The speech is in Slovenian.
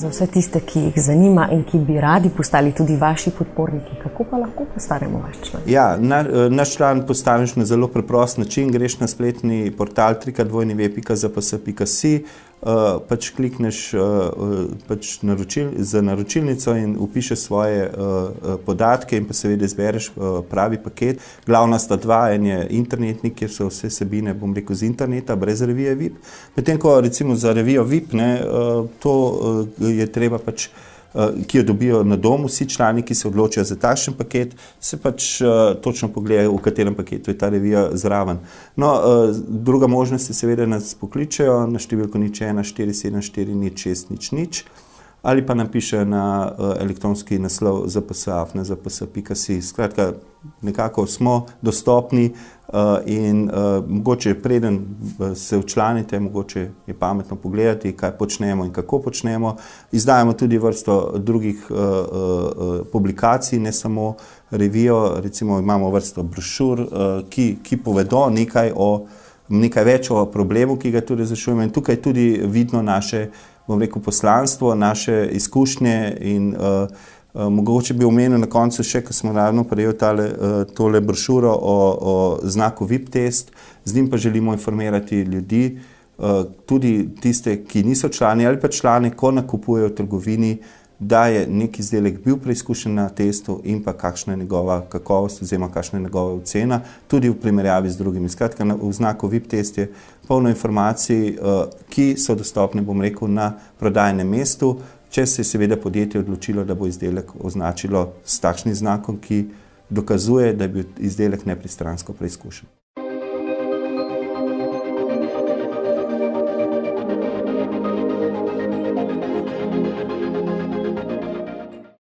za vse tiste, ki jih zanima in ki bi radi postali tudi vaši podporniki, kako pa lahko postanemo vaš član? Ja, naš član postaneš na zelo preprost način, greš na spletni portal www.zaps.si, pač klikneš za naročilnico in vpišeš svoje podatke in pa seveda izbereš pravi paket. Glavna sta dva, en je internetni, kjer so vse vsebine, bom rekel, z interneta, brez revije VIP. Medtem ko recimo za revijo VIP, to je treba pač, ki jo dobijo na dom, vsi člani, ki se odločijo za takšen paket, se pač točno pogledajo, v katerem paketu je ta revija zraven. No, druga možnost je seveda nas pokličejo na številko 01 474 0600 ali pa napišejo na elektronski naslov zaps@zaps.si. Skratka, nekako smo dostopni in mogoče preden se včlanite, mogoče je pametno pogledati, kaj počnemo in kako počnemo. Izdajamo tudi vrsto drugih publikacij, ne samo revijo, recimo imamo vrsto brošur, ki povedo nekaj več o problemu, ki ga tudi razrešujemo, in tukaj tudi vidno naše, bom rekel, poslanstvo, naše izkušnje in mogoče bi omenil na koncu še, ko smo ravno prejeli tole brošuro o znaku VIP test, z njim pa želimo informirati ljudi, tudi tiste, ki niso člani ali pa člani, ko nakupujejo v trgovini, da je nek izdelek bil preizkušen na testu in pa kakšna je njegova kakovost oziroma kakšna je njegova ocena, tudi v primerjavi z drugimi. Skratka, v znaku VIP test je polno informacij, ki so dostopne, bom rekel, na prodajnem mestu, če se je seveda podjetje odločilo, da bo izdelek označilo s takšnim znakom, ki dokazuje, da je bil izdelek nepristransko preizkušen.